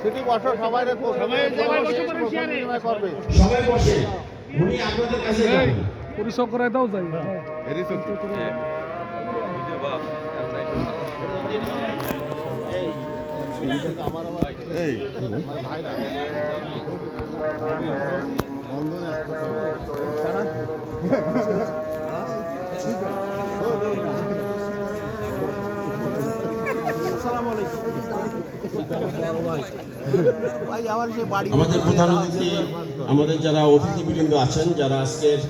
সেটি বসো, সবাই রেখো, করবে সবাই বসে উনি আপনাদের কাছে যাবেন। পরিচয় করাই দাও যাই এই আমাদের প্রধান অতিথি, আমাদের যারা অতিথিবৃন্দ আছেন, যারা আজকের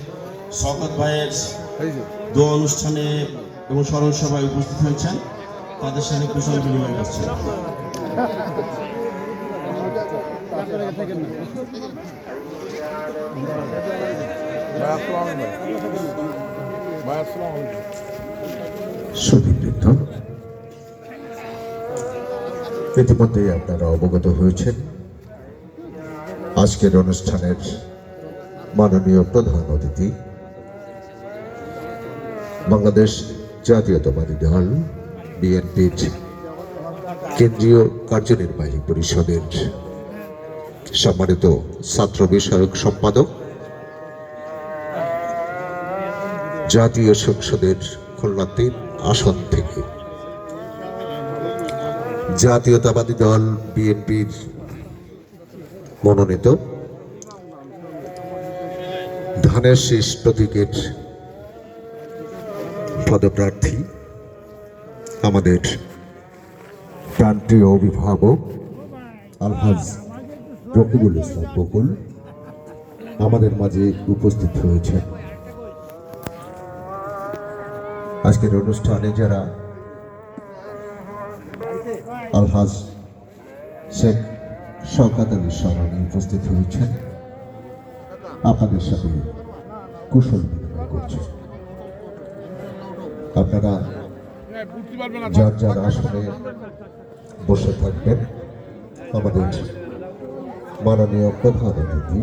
শওকত ভাইয়ের দোয়া অনুষ্ঠানে এবং স্মরণ সভায় উপস্থিত হয়েছেন, তাদের সাথে কুশল বিনিময় করছেন। সুধীবৃন্দ, ইতিমধ্যে আপনারা অবগত হয়েছেন আজকের অনুষ্ঠানের মাননীয় প্রধান অতিথি বাংলাদেশ জাতীয়তাবাদী দল বিএনপির কেন্দ্রীয় কার্যনির্বাহী পরিষদের সম্মানিত ছাত্র বিষয়ক সম্পাদক, জাতীয় সংসদের খুলনা ৩ আসন থেকে জাতীয়তাবাদী দল বিএনপির মনোনীত ধানের শীষ প্রতীকের পদপ্রার্থী আমাদের প্রান্তীয় অভিভাবক আলহাজ রকিবুল ইসলাম বকুল আমাদের মাঝে উপস্থিত হয়েছেন। আজকের অনুষ্ঠানে যারা আলহাজ শেখ শওকত আলী সরানী উপস্থিত হয়েছেন, আপনাদের সাথে কুশল বিনিময় করছেন। আপনারা যার যার আসনে বসে থাকবেন। আমাদের মাননীয় প্রধান অতিথি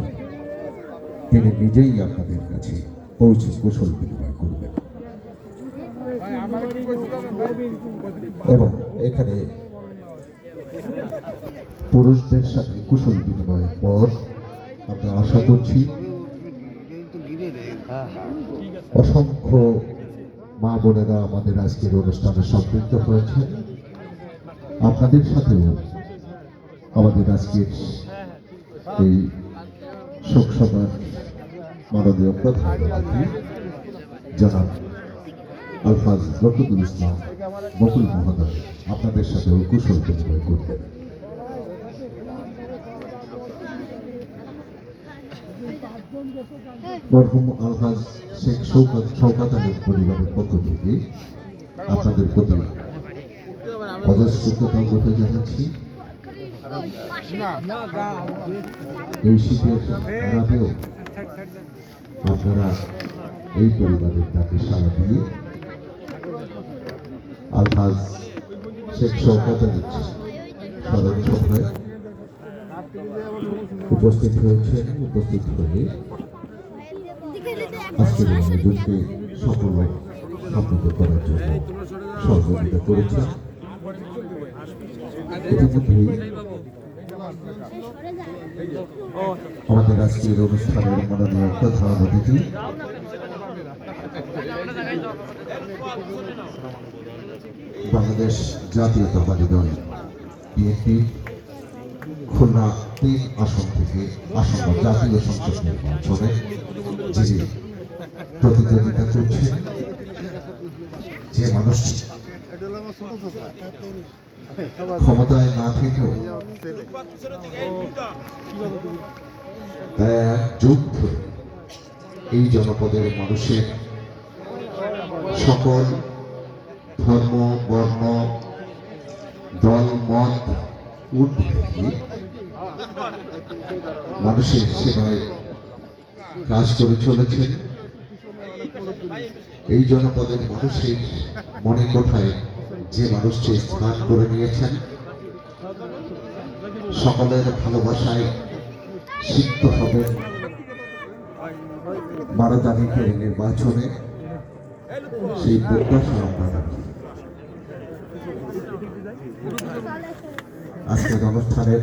তিনি নিজেই আপনাদের কাছে পৌঁছে কুশল বিনিময় করবেন এবং এখানে পুরুষদের সাথে কুশল বিনিময়ের পর আমরা আশা করছি অসংখ্য মা বোনেরা আমাদের আজকের অনুষ্ঠানে সম্পৃক্ত হয়েছে। আপনাদের সাথেও আমাদের আজকের এই শোক সভার মাননীয় প্রধান অতিথি জনাব আলহাজ রকিবুল ইসলাম বকুল মহোদয় আপনাদের সাথেও কুশল বিনিময় করবেন। মরহুম আলহাজ শেখ শওকত আলীর পরিবারের পক্ষ থেকে আপনাদের প্রতি অজস্র কৃতজ্ঞতা জানাচ্ছি। এই শীতের রাতেও আপনারা এই পরিবারের ডাকে সাড়া দিয়ে আলহাজ শেখ শওকত আলীর স্মরণ সভায় উপস্থিত হয়েছেন। উপস্থিত হয়ে আজকের আয়োজনকে সফল সম্পন্ন করার জন্য সহযোগিতা করেছেন। ইতিমধ্যেই আমাদের আজকের অনুষ্ঠানের মাননীয় প্রধান অতিথি বাংলাদেশ জাতীয়তাবাদী দল বিএনপি খুলনা ৩ আসন থেকে আসন্ন জাতীয় সংসদ নির্বাচনে যিনি প্রতিদ্বন্দ্বিতা করছেন, যে মানুষটি ক্ষমতায় না থেকেও এক যুগ ধরে এই জনপদের মানুষের সকল ধর্ম, বর্ণ, দল, মত ঊর্ধ্বে থেকে মানুষের সেবায় কাজ করে চলেছেন। এই জনপদের মানুষের মনে কোঠায় যে মানুষটি স্থান করে নিয়েছেন, সকলের ভালোবাসায় সিদ্ধ হবেন 12 তারিখের নির্বাচনে, সেই প্রত্যাশা আমরা রাখি। আজকের অনুষ্ঠানের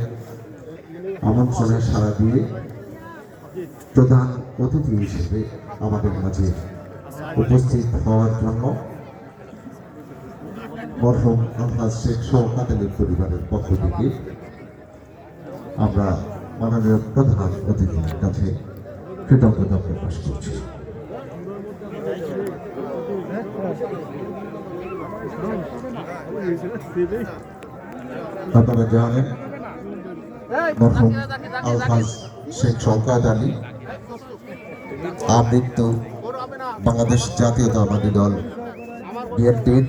আমন্ত্রণে সাড়া দিয়ে প্রধান অতিথি হিসেবে আমাদের মাঝে উপস্থিত হওয়ার জন্য মরহুম আলহাজ শেখ শওকত আলীর পরিবারের পক্ষ থেকে আমরা মাননীয় প্রধান অতিথির কাছে কৃতজ্ঞতা প্রকাশ করছি। আপনারা জানেন মরহুম আলহাজ শেখ শওকত আলী আমৃত্যু বাংলাদেশ জাতীয়তাবাদী দল বিএনপির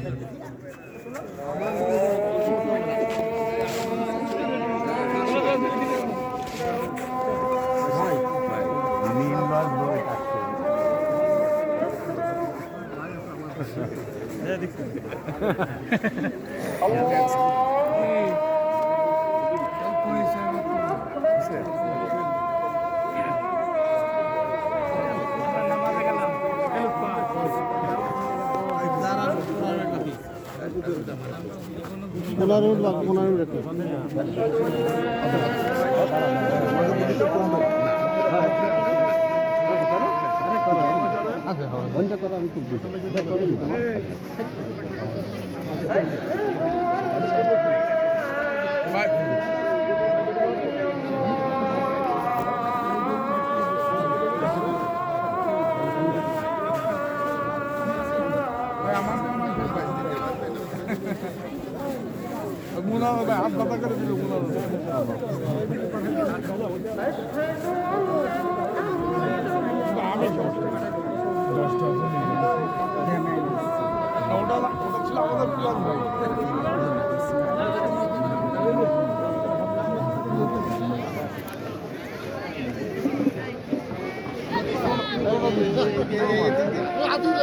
আদিল